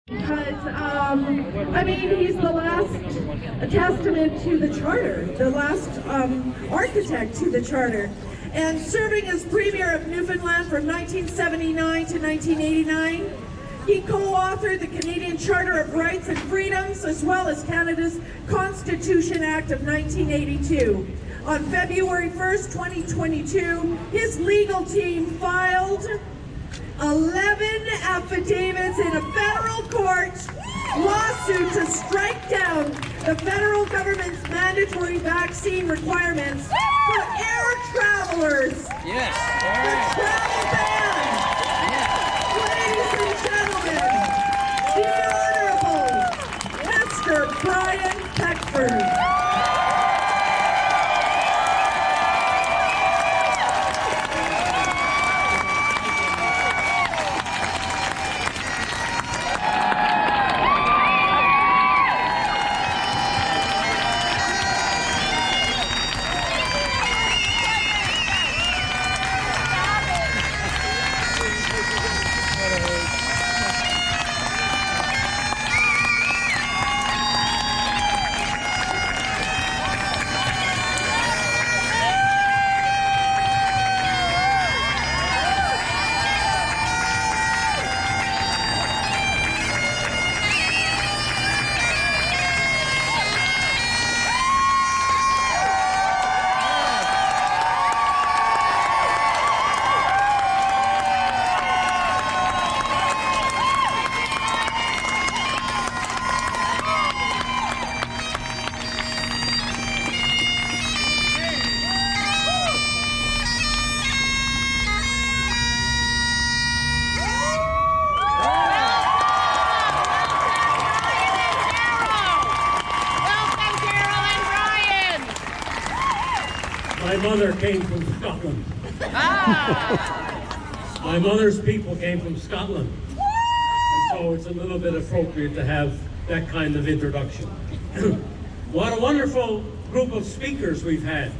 Because, I mean, he's the last testament to the Charter, the last architect to the Charter. And serving as Premier of Newfoundland from 1979 to 1989, he co-authored the Canadian Charter of Rights and Freedoms, as well as Canada's Constitution Act of 1982. On February 1st, 2022, his legal team filed 11 affidavits in a federal court lawsuit to strike down the federal government's mandatory vaccine requirements for air travelers. Yes. The travel ban. Yes. Ladies and gentlemen, the Honorable Mr. Brian Peckford. My mother came from Scotland. My mother's people came from Scotland. And so it's a little bit appropriate to have that kind of introduction. What a wonderful group of speakers we've had.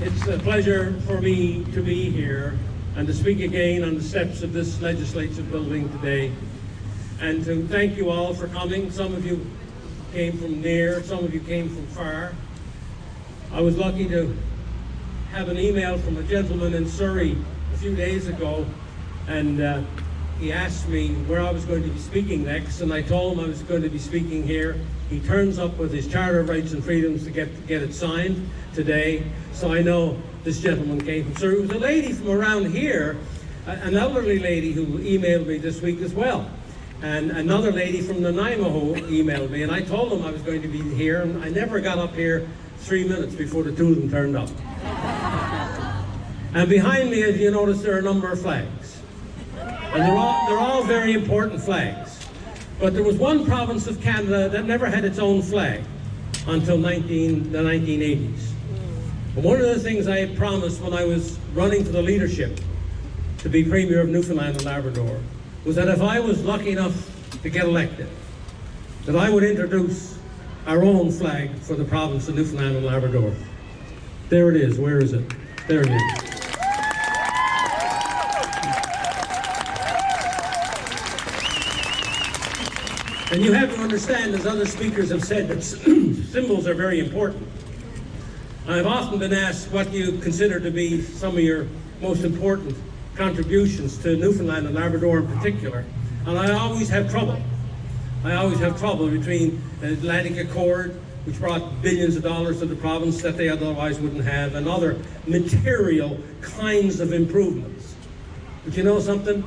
It's a pleasure for me to be here and to speak again on the steps of this legislative building today, and to thank you all for coming. Some of you came from near, some of you came from far. I was lucky to have an email from a gentleman in Surrey a few days ago, and he asked me where I was going to be speaking next, and I told him I was going to be speaking here. He turns up with his Charter of Rights and Freedoms to get it signed today, so I know this gentleman came from Surrey. It was a lady from around here, an elderly lady who emailed me this week as well. And another lady from Nanaimo emailed me, and I told them I was going to be here, and I never got up here 3 minutes before the two of them turned up. And behind me, as you notice, there are a number of flags. And they're all very important flags. But there was one province of Canada that never had its own flag until the 1980s. And one of the things I had promised when I was running for the leadership to be Premier of Newfoundland and Labrador was that if I was lucky enough to get elected, that I would introduce our own flag for the province of Newfoundland and Labrador. There it is. Where is it? There it is. And you have to understand, as other speakers have said, that symbols are very important. I've often been asked what you consider to be some of your most important contributions to Newfoundland and Labrador in particular, and I always have trouble. I always have trouble between the Atlantic Accord, which brought billions of dollars to the province that they otherwise wouldn't have, and other material kinds of improvements. But you know something?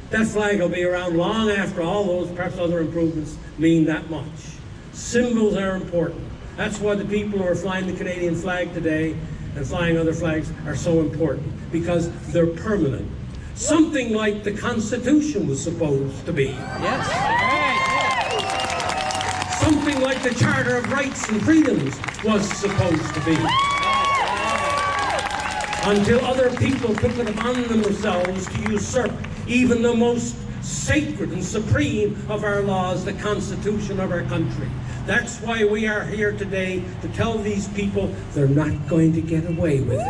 That flag will be around long after all those, perhaps other improvements, mean that much. Symbols are important. That's why the people who are flying the Canadian flag today and flying other flags are so important, because they're permanent. Something like the Constitution was supposed to be. Yes. All right. Something like the Charter of Rights and Freedoms was supposed to be. Until other people took it upon themselves to usurp even the most sacred and supreme of our laws, the Constitution of our country. That's why we are here today, to tell these people they're not going to get away with it.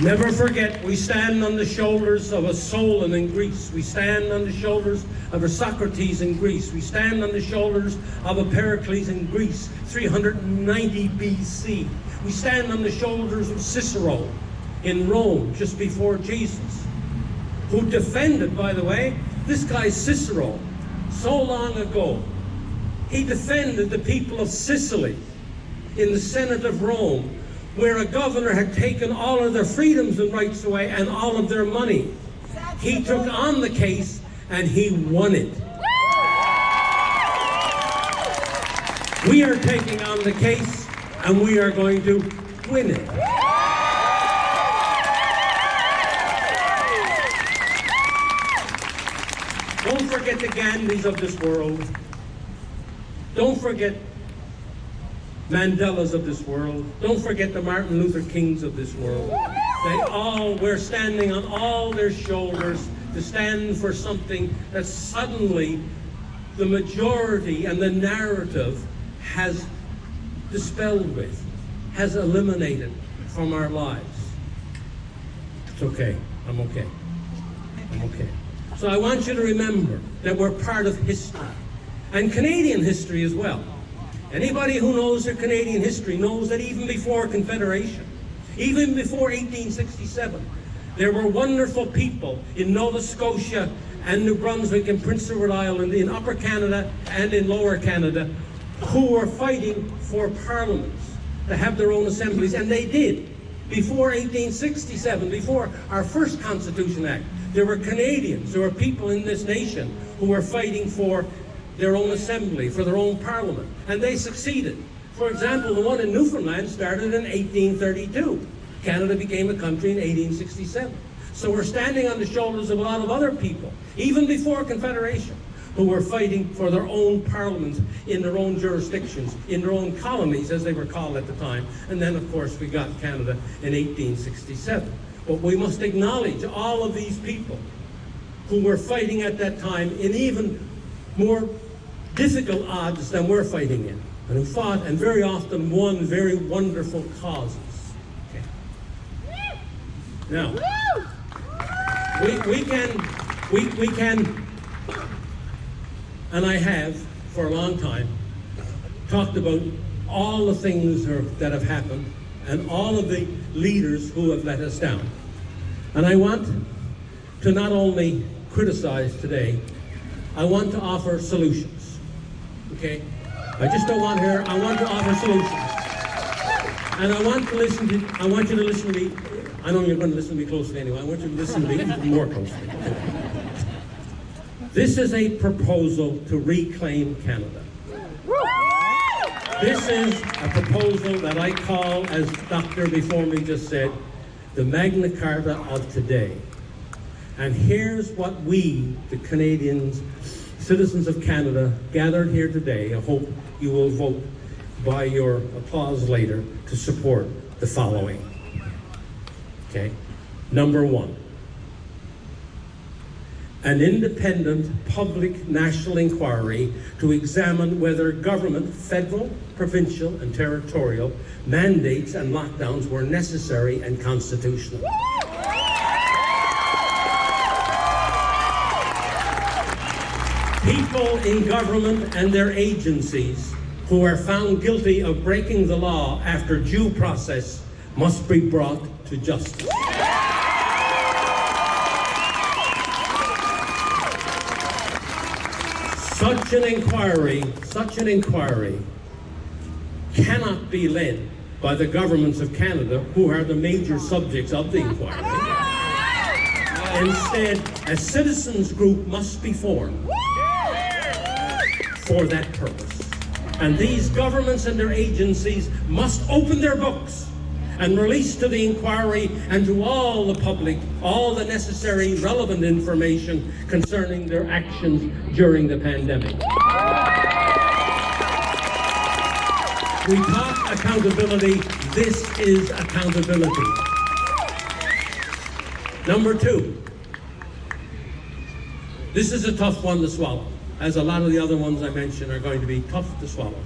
Never forget, we stand on the shoulders of a Solon in Greece. We stand on the shoulders of a Socrates in Greece. We stand on the shoulders of a Pericles in Greece, 390 BC. We stand on the shoulders of Cicero in Rome, just before Jesus, who defended, by the way, this guy Cicero, so long ago, he defended the people of Sicily in the Senate of Rome, where a governor had taken all of their freedoms and rights away and all of their money. He took on the case and he won it. We are taking on the case and we are going to win it. Don't forget the Gandhis of this world. Don't forget Mandelas of this world. Don't forget the Martin Luther Kings of this world. We're standing on all their shoulders to stand for something that suddenly the majority and the narrative has dispelled with, has eliminated from our lives. It's okay. I'm okay. I'm okay. So I want you to remember that we're part of history, and Canadian history as well. Anybody who knows their Canadian history knows that even before Confederation, even before 1867, there were wonderful people in Nova Scotia and New Brunswick and Prince Edward Island, in Upper Canada and in Lower Canada, who were fighting for parliaments to have their own assemblies, and they did. Before 1867, before our first Constitution Act, there were Canadians, there were people in this nation who were fighting for their own assembly, for their own parliament, and they succeeded. For example, the one in Newfoundland started in 1832. Canada became a country in 1867. So we're standing on the shoulders of a lot of other people, even before Confederation, who were fighting for their own parliaments in their own jurisdictions, in their own colonies, as they were called at the time. And then, of course, we got Canada in 1867. But we must acknowledge all of these people who were fighting at that time in even more difficult odds than we're fighting in, and who fought and very often won very wonderful causes. Okay. Now, we can, and I have for a long time, talked about all the things that have happened and all of the leaders who have let us down. And I want to not only criticize today, I want to offer solutions, okay? I just don't want her, I want to offer solutions. And I want you to listen to me. I know you're going to listen to me closely anyway. I want you to listen to me even more closely. This is a proposal to reclaim Canada. This is a proposal that I call, as Dr. before me just said, the Magna Carta of today. And here's what we, the Canadians, citizens of Canada, gathered here today. I hope you will vote by your applause later to support the following. Okay? Number one, an independent public national inquiry to examine whether government, federal, provincial, and territorial mandates and lockdowns were necessary and constitutional. People in government and their agencies who are found guilty of breaking the law after due process must be brought to justice. Such an inquiry cannot be led by the governments of Canada, who are the major subjects of the inquiry. Instead, a citizens group must be formed for that purpose. And these governments and their agencies must open their books and release to the inquiry and to all the public all the necessary relevant information concerning their actions during the pandemic. We talk accountability. This is accountability. Number two, this is a tough one to swallow, as a lot of the other ones I mentioned are going to be tough to swallow.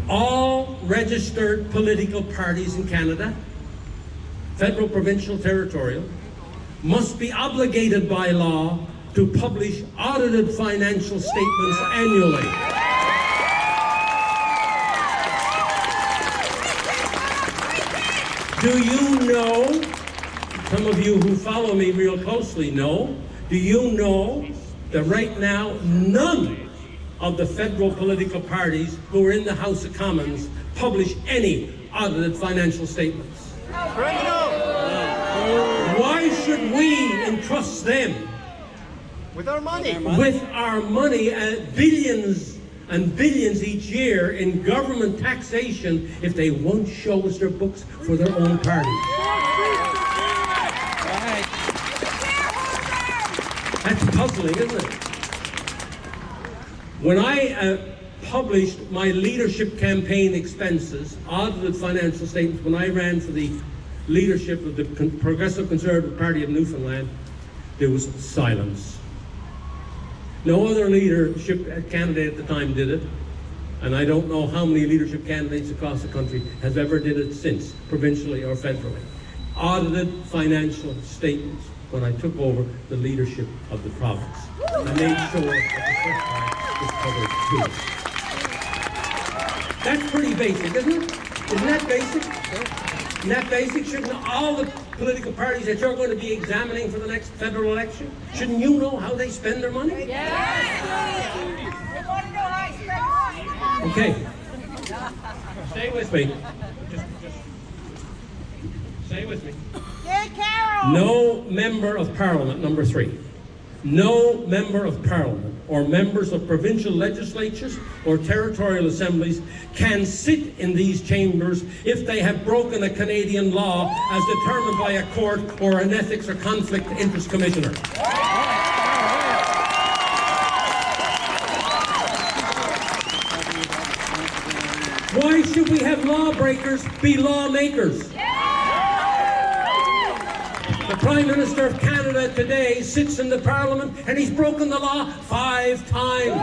All registered political parties in Canada federal, provincial, territorial, must be obligated by law to publish audited financial statements annually. Do you know, some of you who follow me real closely know, do you know that right now none of the federal political parties who are in the House of Commons publish any audited financial statements? Why should we entrust them With our money. billions and billions each year in government taxation if they won't show us their books for their own party? That's puzzling, isn't it? When I published my leadership campaign expenses, audited financial statements, when I ran for the leadership of the Progressive Conservative Party of Newfoundland, there was silence. No other leadership candidate at the time did it, and I don't know how many leadership candidates across the country have ever did it since, provincially or federally. Audited financial statements when I took over the leadership of the province. I made sure that the first part was covered too. That's pretty basic, isn't it? Isn't that basic? Isn't that basic? Shouldn't all the political parties that you're going to be examining for the next federal election, shouldn't you know how they spend their money? Yes. Okay. Stay with me. Just stay with me. Yeah, Carol. No member of Parliament, number 3, no member of Parliament or members of provincial legislatures or territorial assemblies can sit in these chambers if they have broken a Canadian law as determined by a court or an ethics or conflict of interest commissioner. Why should we have lawbreakers be lawmakers? The Prime Minister of Canada today sits in the Parliament and he's broken the law 5 times.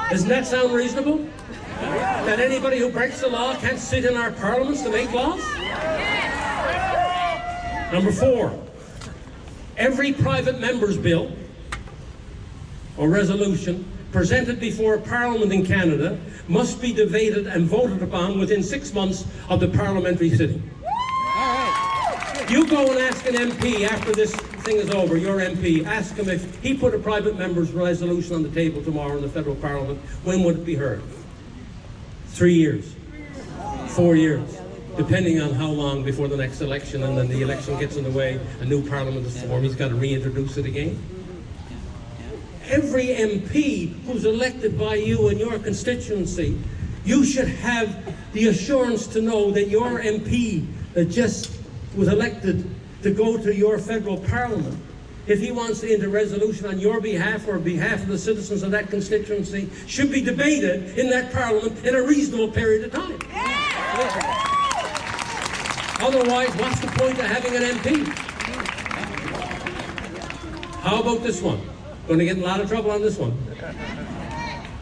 Doesn't that sound reasonable? That anybody who breaks the law can't sit in our parliaments to make laws? Number 4, every private member's bill or resolution presented before Parliament in Canada must be debated and voted upon within 6 months of the parliamentary sitting. You go and ask an MP after this thing is over, your MP, ask him if he put a private member's resolution on the table tomorrow in the federal parliament, when would it be heard? 3 years, 4 years, depending on how long before the next election, and then the election gets in the way, a new parliament is formed, he's got to reintroduce it again. Every MP who's elected by you in your constituency, you should have the assurance to know that your MP that just was elected to go to your federal parliament, if he wants to enter a resolution on your behalf or behalf of the citizens of that constituency, should be debated in that parliament in a reasonable period of time. Otherwise, what's the point of having an MP? How about this one? Going to get in a lot of trouble on this one.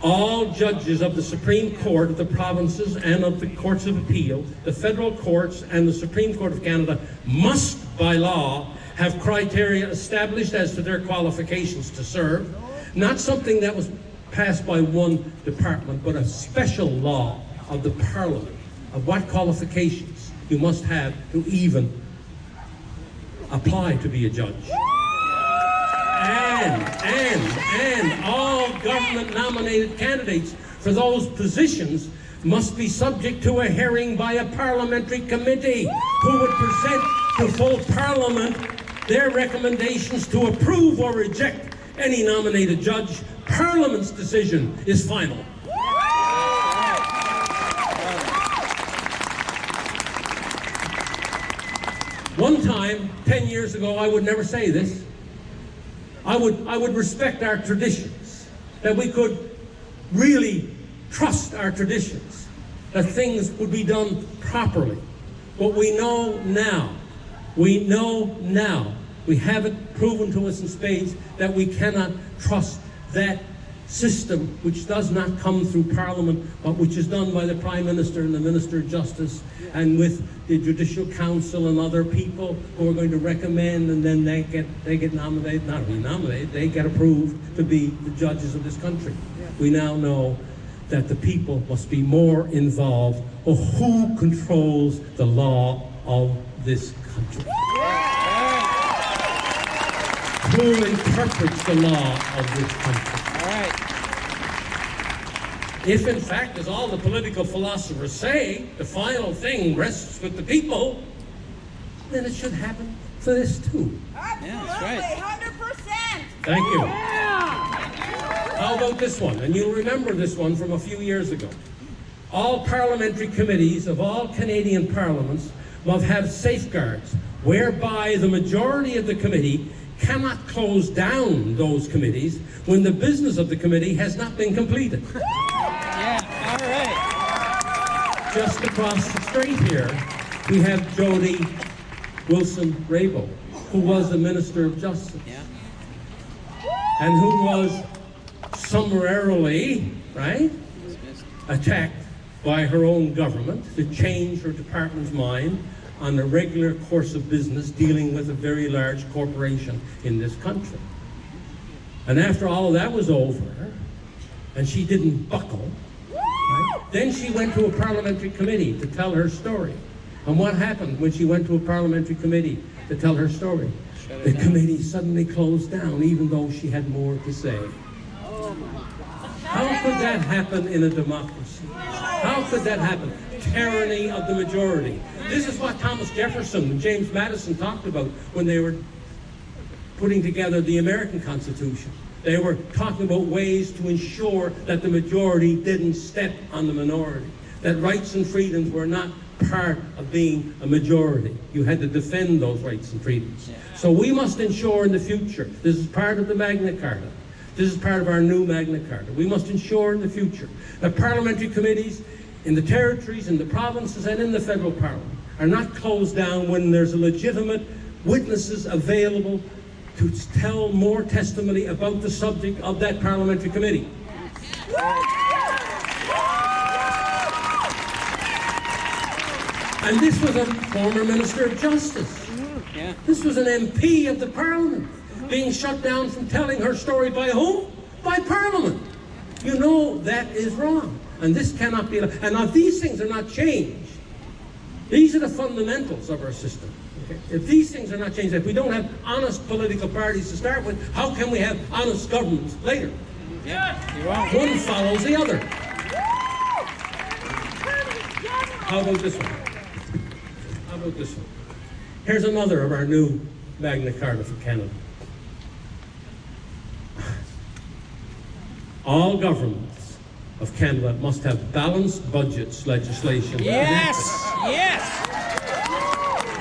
All judges of the Supreme Court of the provinces and of the courts of appeal, the federal courts and the Supreme Court of Canada must, by law, have criteria established as to their qualifications to serve. Not something that was passed by one department, but a special law of the Parliament of what qualifications you must have to even apply to be a judge. And all government-nominated candidates for those positions must be subject to a hearing by a parliamentary committee who would present to full Parliament their recommendations to approve or reject any nominated judge. Parliament's decision is final. One time, 10 years ago, I would never say this. I would respect our traditions, that we could really trust our traditions, that things would be done properly. But we know now, we have it proven to us in spades that we cannot trust that system which does not come through Parliament, but which is done by the Prime Minister and the Minister of Justice, and with the Judicial Council and other people who are going to recommend, and then they get nominated, not re-nominated, they get approved to be the judges of this country. We now know that the people must be more involved of who controls the law of this country. Who interprets the law of this country. If in fact, as all the political philosophers say, the final thing rests with the people, then it should happen for this too. Yeah, that's right. 100%. Thank you. How about this one? And you'll remember this one from a few years ago. All parliamentary committees of all Canadian parliaments must have safeguards whereby the majority of the committee cannot close down those committees when the business of the committee has not been completed. Yeah, all right. Just across the street here, we have Jody Wilson-Raybould, who was the Minister of Justice, and who was summarily, right, attacked by her own government to change her department's mind on a regular course of business dealing with a very large corporation in this country. And after all of that was over, and she didn't buckle, right, then she went to a parliamentary committee to tell her story. And what happened when she went to a parliamentary committee to tell her story? The committee suddenly closed down, even though she had more to say. How could that happen in a democracy? How could that happen? Tyranny of the majority. This is what Thomas Jefferson and James Madison talked about when they were putting together the American Constitution. They were talking about ways to ensure that the majority didn't step on the minority, that rights and freedoms were not part of being a majority. You had to defend those rights and freedoms. So we must ensure in the future, this is part of the Magna Carta, this is part of our new Magna Carta, we must ensure in the future that parliamentary committees in the territories, in the provinces, and in the federal parliament are not closed down when there's legitimate witnesses available to tell more testimony about the subject of that parliamentary committee. And this was a former Minister of Justice. This was an MP of the Parliament being shut down from telling her story by whom? By Parliament. You know that is wrong. And this cannot be allowed. And now these things are not changed. These are the fundamentals of our system. Okay? If these things are not changed, if we don't have honest political parties to start with, how can we have honest governments later? One follows the other. How about this one? How about this one? Here's another of our new Magna Carta for Canada. All governments of Canada must have balanced budgets legislation. Yes! Yes!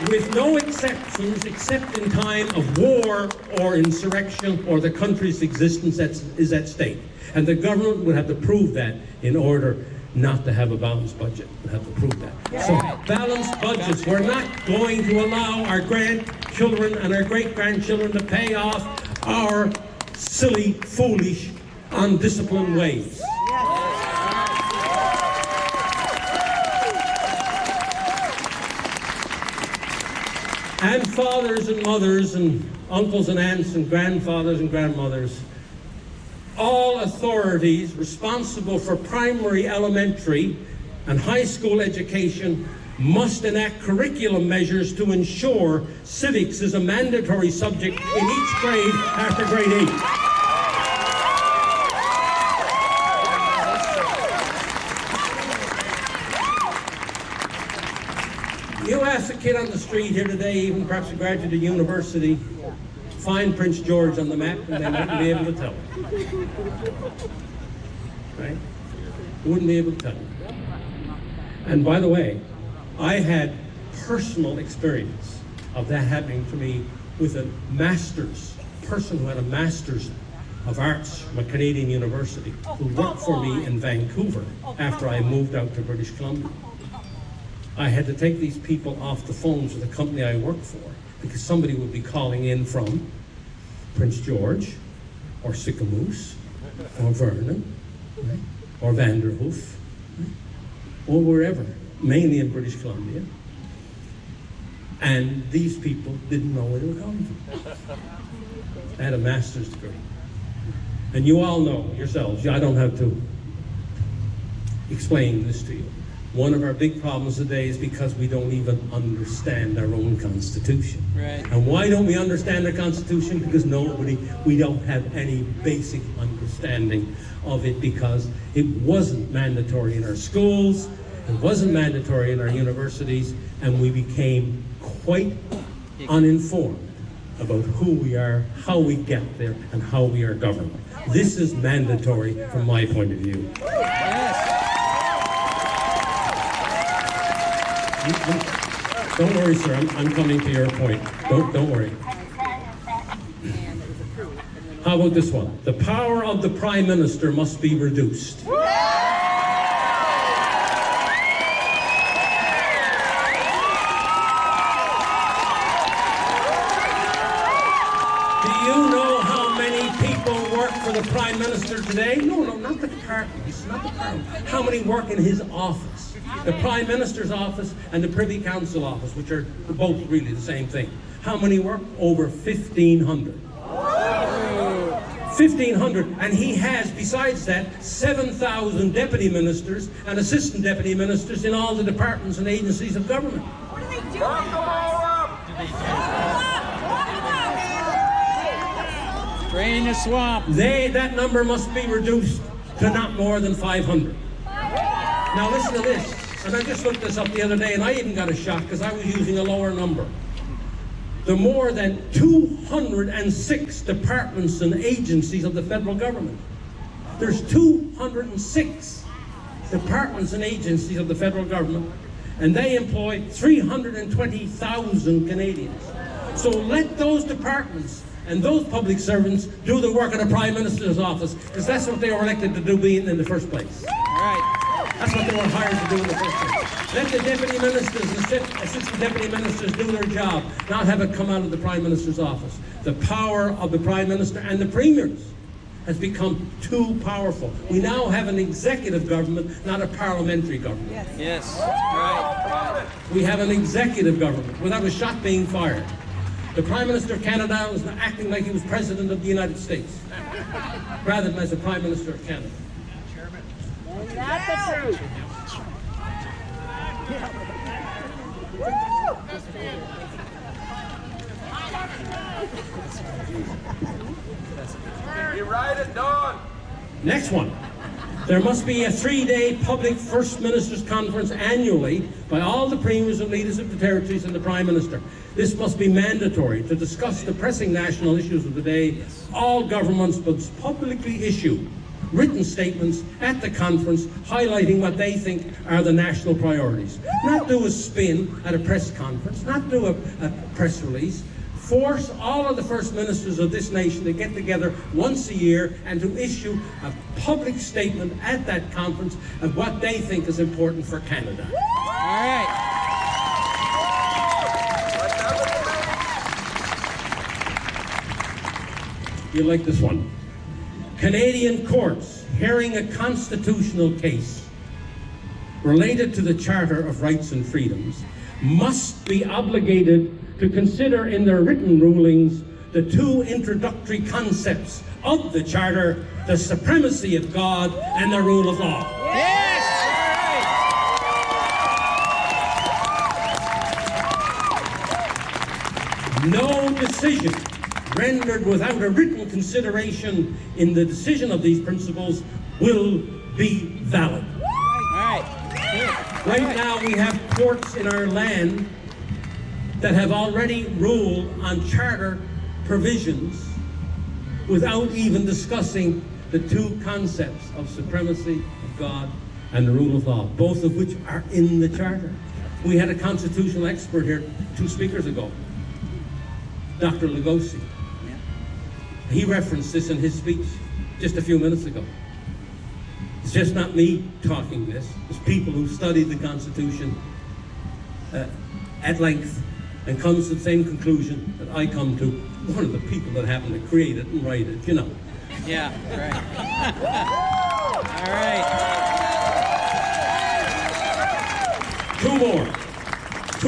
With no exceptions except in time of war or insurrection or the country's existence is at stake. And the government would have to prove that in order not to have a balanced budget. Would have to prove that. So balanced budgets, we're not going to allow our grandchildren and our great-grandchildren to pay off our silly, foolish, undisciplined ways. And fathers and mothers and uncles and aunts and grandfathers and grandmothers, all authorities responsible for primary, elementary, and high school education must enact curriculum measures to ensure civics is a mandatory subject in each grade after grade 8. You ask a kid on the street here today, even perhaps a graduate of university, find Prince George on the map, and they wouldn't be able to tell. Right? Wouldn't be able to tell. And by the way, I had personal experience of that happening to me with a person who had a master's of arts from a Canadian university, who worked for me in Vancouver after I moved out to British Columbia. I had to take these people off the phones with the company I worked for because somebody would be calling in from Prince George or Sicamous or Vernon, right? Or Vanderhoof, right? Or wherever, mainly in British Columbia. And these people didn't know where they were coming from. They had a master's degree. And you all know yourselves, I don't have to explain this to you. One of our big problems today is because we don't even understand our own Constitution. Right. And why don't we understand our Constitution? Because we don't have any basic understanding of it, because it wasn't mandatory in our schools, it wasn't mandatory in our universities, and we became quite uninformed about who we are, how we get there, and how we are governed. This is mandatory from my point of view. Yes. Don't worry, sir. I'm coming to your point. Don't worry. How about this one? The power of the Prime Minister must be reduced. The Prime Minister today? No, not the departments, not the department. How many work in his office? The Prime Minister's office and the Privy Council office, which are both really the same thing. How many work? Over 1,500. 1,500, and he has, besides that, 7,000 deputy ministers and assistant deputy ministers in all the departments and agencies of government. What are they doing? Drain the swamp. That number must be reduced to not more than 500. Now listen to this, and I just looked this up the other day, and I even got a shock because I was using a lower number. The more than 206 departments and agencies of the federal government. There's 206 departments and agencies of the federal government, and they employ 320,000 Canadians. So let those departments and those public servants do the work of the Prime Minister's office, because that's what they were elected to do in the first place. Right. That's what they were hired to do in the first place. Let the deputy ministers and assistant deputy ministers do their job, not have it come out of the Prime Minister's office. The power of the Prime Minister and the premiers has become too powerful. We now have an executive government, not a parliamentary government. Yes. Right. We have an executive government without a shot being fired. The Prime Minister of Canada was acting like he was President of the United States, rather than as the Prime Minister of Canada. That's the truth. You ride it, Don. Next one. There must be a 3-day public First Ministers' Conference annually by all the premiers and leaders of the territories and the Prime Minister. This must be mandatory to discuss the pressing national issues of the day. All governments must publicly issue written statements at the conference highlighting what they think are the national priorities. Not do a spin at a press conference, not do a press release. Force all of the First Ministers of this nation to get together once a year and to issue a public statement at that conference of what they think is important for Canada. All right. You like this one? Canadian courts hearing a constitutional case related to the Charter of Rights and Freedoms must be obligated to consider in their written rulings the two introductory concepts of the Charter, the supremacy of God and the rule of law. Yes. No decision rendered without a written consideration in the decision of these principles will be valid. All right. Right now we have courts in our land that have already ruled on charter provisions without even discussing the two concepts of supremacy of God and the rule of law, both of which are in the charter. We had a constitutional expert here 2 speakers ago, Dr. Lugosi. He referenced this in his speech just a few minutes ago. It's just not me talking this. It's people who studied the Constitution at length and comes to the same conclusion that I come to, one of the people that happened to create it and write it, you know. Yeah, right. All right. Two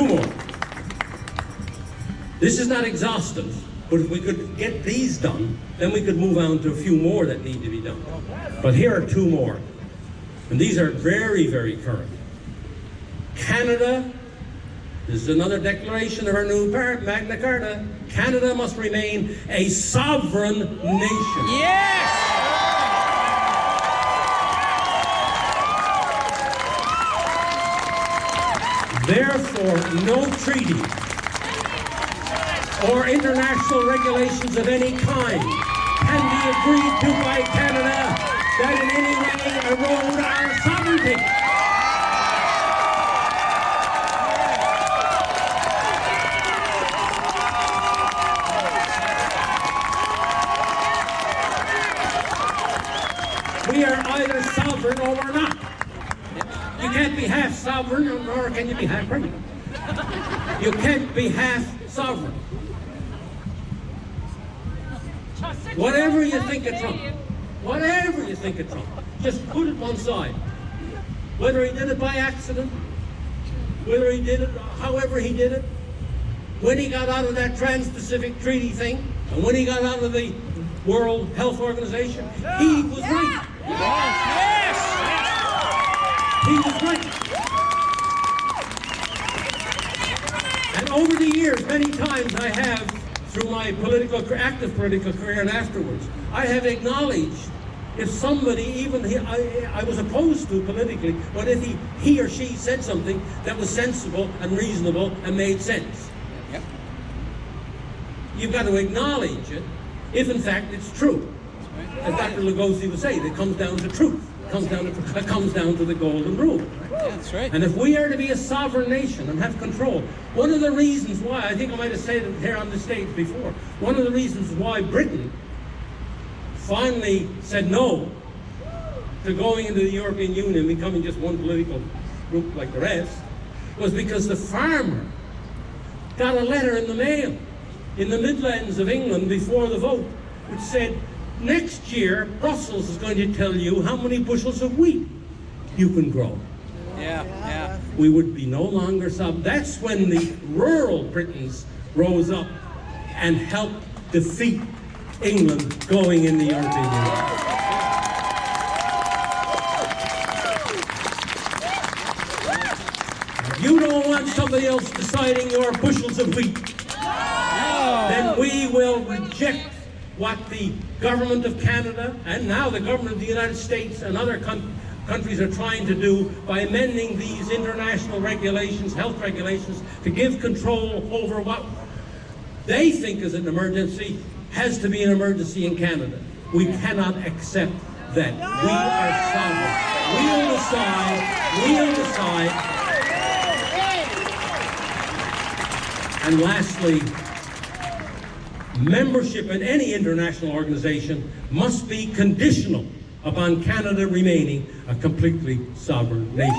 more. This is not exhaustive, but if we could get these done, then we could move on to a few more that need to be done. But here are two more, and these are very, very current. Canada, this is another declaration of our new Magna Carta. Canada must remain a sovereign nation. Yes! Therefore, no treaty or international regulations of any kind can be agreed to by Canada that in any way erode our sovereignty. We are either sovereign or we're not. You can't be half sovereign, nor can you be half pregnant. You can't be half sovereign. Whatever you think of Trump, just put it one side. Whether he did it by accident, whether he did it, however he did it, when he got out of that Trans-Pacific Treaty thing, and when he got out of the World Health Organization, he was right. Yes! He was right. And over the years, many times I have, through my active political career and afterwards, I have acknowledged if somebody, even I was opposed to politically, but if he or she said something that was sensible and reasonable and made sense. Yep. You've got to acknowledge it, if in fact it's true. As Dr. Lugosi would say, it comes down to truth. It comes down to the golden rule. Yeah, that's right. And if we are to be a sovereign nation and have control, one of the reasons why, I think I might have said it here on the stage before, one of the reasons why Britain finally said no to going into the European Union, becoming just one political group like the rest, was because the farmer got a letter in the mail in the Midlands of England before the vote, which said, next year, Brussels is going to tell you how many bushels of wheat you can grow. Yeah. We would be no longer That's when the rural Britons rose up and helped defeat England going in the European Union. You don't want somebody else deciding your bushels of wheat. No. Then we will reject what the government of Canada and now the government of the United States and other countries are trying to do by amending these international regulations, health regulations, to give control over what they think is an emergency has to be an emergency in Canada. We cannot accept that. We are sovereign. We'll decide. And lastly, membership in any international organization must be conditional upon Canada remaining a completely sovereign nation.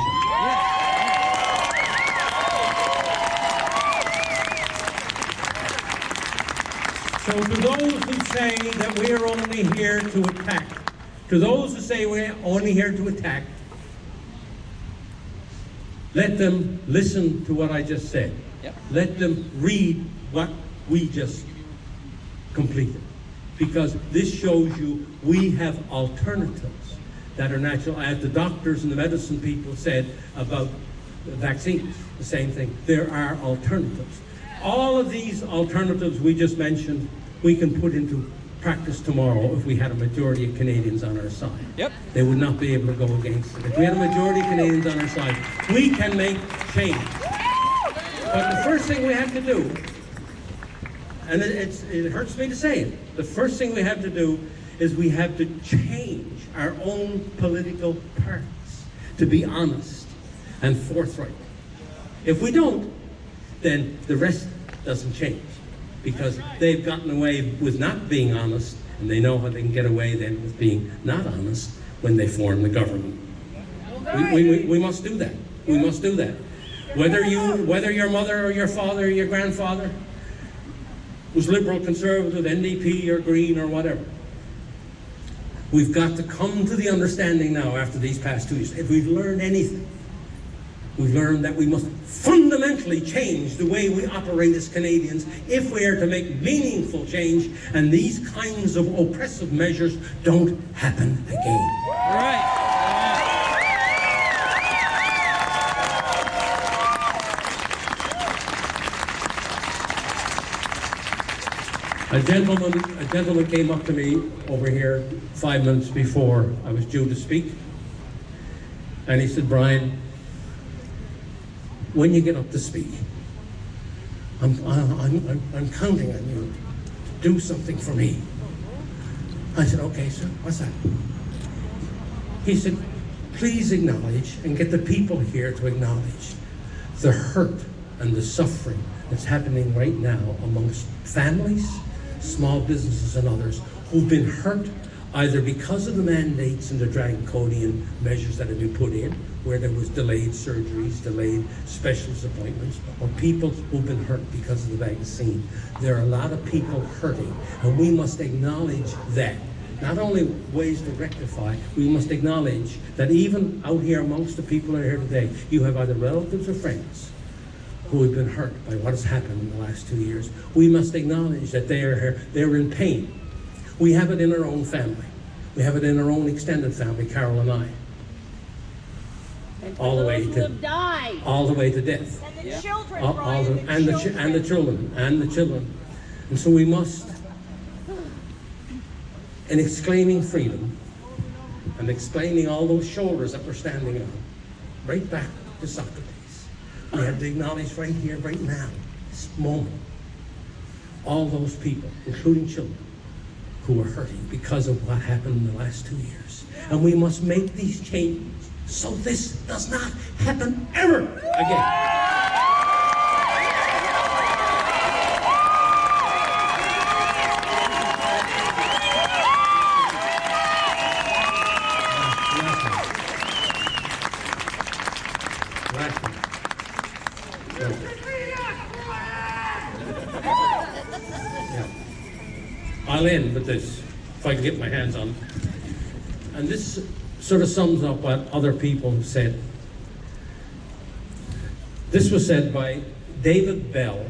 So to those who say that we are only here to attack, let them listen to what I just said. Yep. Let them read what we just completed. Because this shows you we have alternatives that are natural. As the doctors and the medicine people said about vaccines, the same thing. There are alternatives. All of these alternatives we just mentioned, we can put into practice tomorrow if we had a majority of Canadians on our side. Yep. They would not be able to go against it. If we had a majority of Canadians on our side, we can make change. But the first thing we have to do, and it hurts me to say it, the first thing we have to do is we have to change our own political parties to be honest and forthright. If we don't, then the rest doesn't change, because they've gotten away with not being honest, and they know how they can get away then with being not honest when they form the government. We must do that. We must do that. Whether your mother or your father or your grandfather was Liberal, Conservative, NDP or Green or whatever, We've got to come to the understanding now after these past 2 years. If we've learned anything, we've learned that we must fundamentally change the way we operate as Canadians if we are to make meaningful change and these kinds of oppressive measures don't happen again. Right. A gentleman came up to me over here 5 minutes before I was due to speak, and he said, "Brian, when you get up to speak, I'm counting on you to do something for me." I said, "Okay, sir, what's that?" He said, "Please acknowledge and get the people here to acknowledge the hurt and the suffering that's happening right now amongst families, small businesses and others who've been hurt either because of the mandates and the draconian measures that have been put in, where there was delayed surgeries, delayed specialist appointments, or people who've been hurt because of the vaccine. There are a lot of people hurting, and we must acknowledge that. Not only ways to rectify, we must acknowledge that even out here amongst the people that are here today, you have either relatives or friends who have been hurt by what has happened in the last 2 years. We must acknowledge that they're in pain. We have it in our own family. We have it in our own extended family, Carol and I. And All the way those to who have died. all the way to death. And the children, All Brian, the children. And so we must, in exclaiming freedom and exclaiming all those shoulders that we're standing on, right back to Socrates. We have to acknowledge right here, right now, this moment, all those people, including children, who are hurting because of what happened in the last 2 years. And we must make these changes so this does not happen ever again. I'll end with this, if I can get my hands on it. And this sort of sums up what other people have said. This was said by David Bell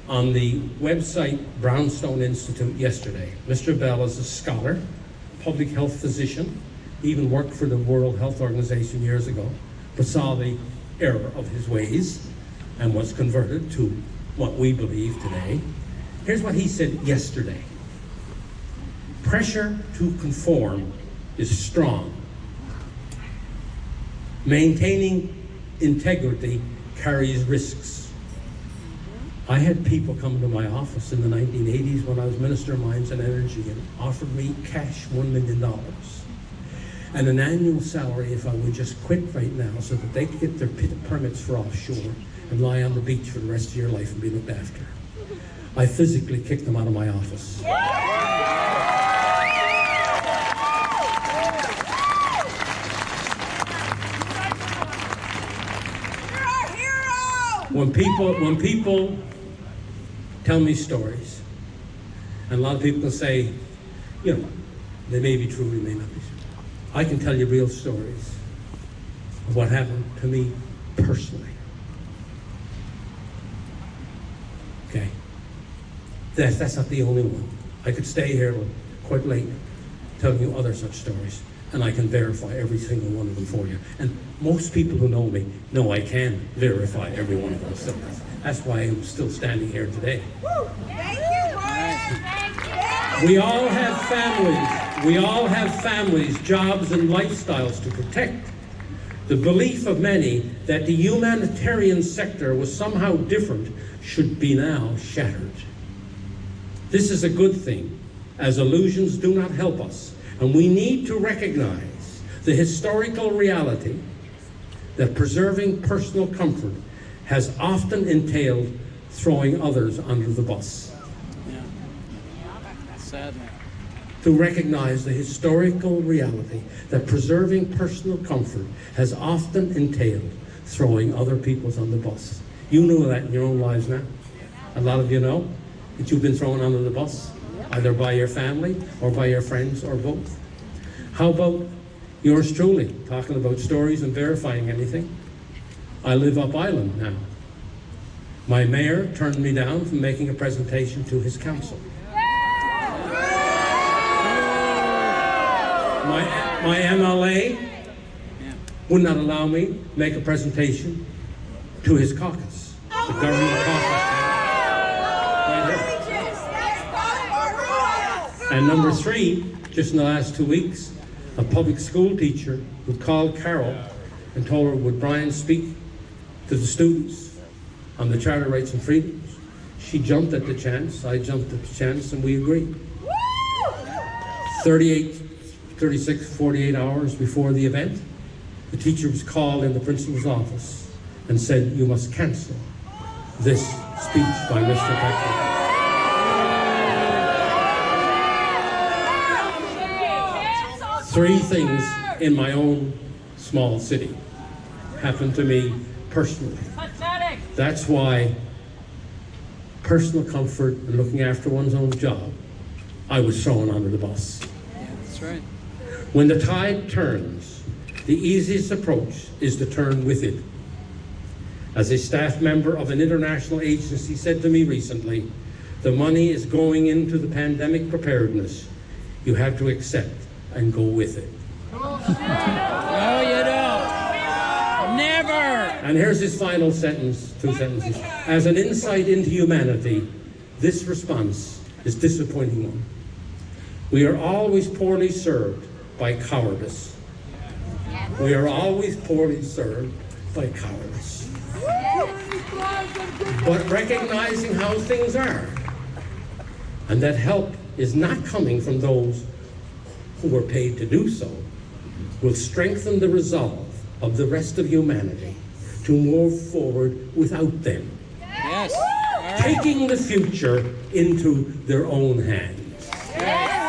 on the website Brownstone Institute yesterday. Mr. Bell is a scholar, public health physician, even worked for the World Health Organization years ago, but saw the error of his ways and was converted to what we believe today. Here's what he said yesterday. Pressure to conform is strong. Maintaining integrity carries risks. I had people come to my office in the 1980s when I was Minister of Mines and Energy and offered me cash $1 million and an annual salary if I would just quit right now so that they could get their permits for offshore and lie on the beach for the rest of your life and be looked after. I physically kicked them out of my office. When people tell me stories, and a lot of people can say, you know, they may be true, they may not be true. I can tell you real stories of what happened to me personally. Okay? That's not the only one. I could stay here quite late telling you other such stories, and I can verify every single one of them for you. And most people who know me know I can verify every one of those stories. That's why I'm still standing here today. Thank you, Brian. Thank you. We all have families. We all have families, jobs, and lifestyles to protect. The belief of many that the humanitarian sector was somehow different should be now shattered. This is a good thing, as illusions do not help us, and we need to recognize the historical reality that preserving personal comfort has often entailed throwing others under the bus. Yeah. Sadly. To recognize the historical reality that preserving personal comfort has often entailed throwing other people's on the bus. You know that in your own lives now. A lot of you know that you've been thrown under the bus. either by your family or by your friends or both? How about yours truly, talking about stories and verifying anything? I live up island now. My mayor turned me down from making a presentation to his council. My MLA would not allow me to make a presentation to his caucus, the government caucus. And number three, just in the last 2 weeks, a public school teacher who called Carol and told her, would Brian speak to the students on the Charter Rights and Freedoms? She jumped at the chance, I jumped at the chance, and we agreed. 36, 48 hours before the event, the teacher was called in the principal's office and said, you must cancel this speech by Mr. Peckford. 3 things in my own small city happened to me personally. That's why personal comfort and looking after one's own job, I was thrown under the bus. Yeah, that's right. When the tide turns, the easiest approach is to turn with it. As a staff member of an international agency said to me recently, the money is going into the pandemic preparedness. You have to accept and go with it. No, you don't. Never. And here's his final sentence, 2 sentences. As an insight into humanity, this response is a disappointing one. We are always poorly served by cowardice. We are always poorly served by cowardice. But recognizing how things are, and that help is not coming from those who are paid to do so, will strengthen the resolve of the rest of humanity to move forward without them. Yes. All right. Taking the future into their own hands. All right.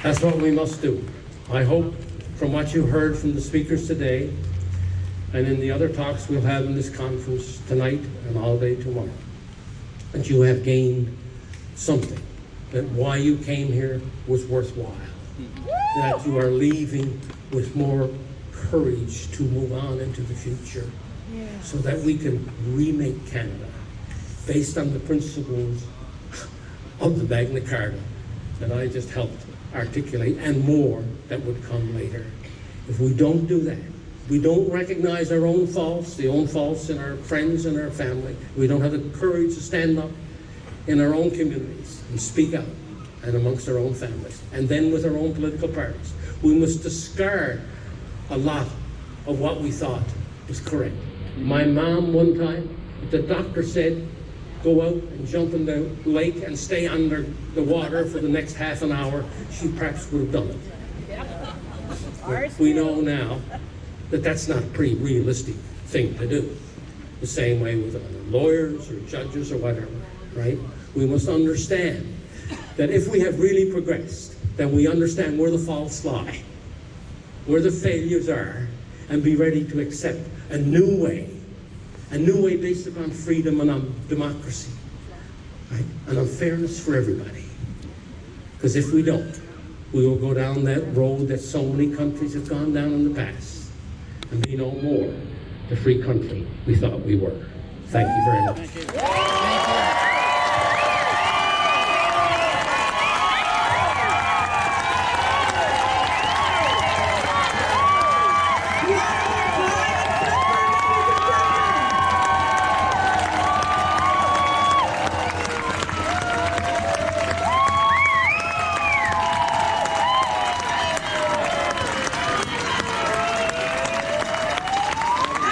That's what we must do. I hope from what you heard from the speakers today and in the other talks we'll have in this conference tonight and all day tomorrow, that you have gained something, that why you came here was worthwhile, that you are leaving with more courage to move on into the future, so that we can remake Canada based on the principles of the Magna Carta that I just helped articulate, and more that would come later. If we don't do that, we don't recognize our own faults, the own faults in our friends and our family, we don't have the courage to stand up in our own communities and speak out and amongst our own families, and then with our own political parties, we must discard a lot of what we thought was correct. My mom one time, the doctor said, go out and jump in the lake and stay under the water for the next half an hour, she perhaps would have done it. But we know now that that's not a pretty realistic thing to do. The same way with lawyers or judges or whatever, right? We must understand that if we have really progressed, then we understand where the faults lie, where the failures are, and be ready to accept a new way based upon freedom and on democracy, right? And on fairness for everybody. Because if we don't, we will go down that road that so many countries have gone down in the past and be no more the free country we thought we were. Thank you very much. Thank you. Thank you.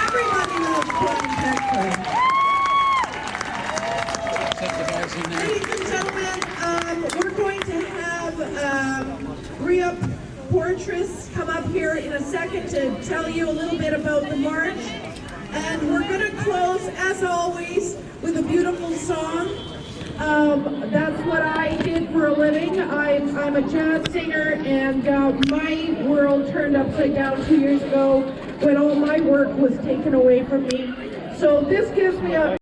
Everybody loves Brian Peckford. Set the bars in there. Ladies and gentlemen, we're going to have re-up portraits come up here in a second to tell you a little bit about the march. And we're going to close, as always, with a beautiful song. That's what I did for a living. I'm a jazz singer, and my world turned upside down 2 years ago when all my work was taken away from me. So this gives me a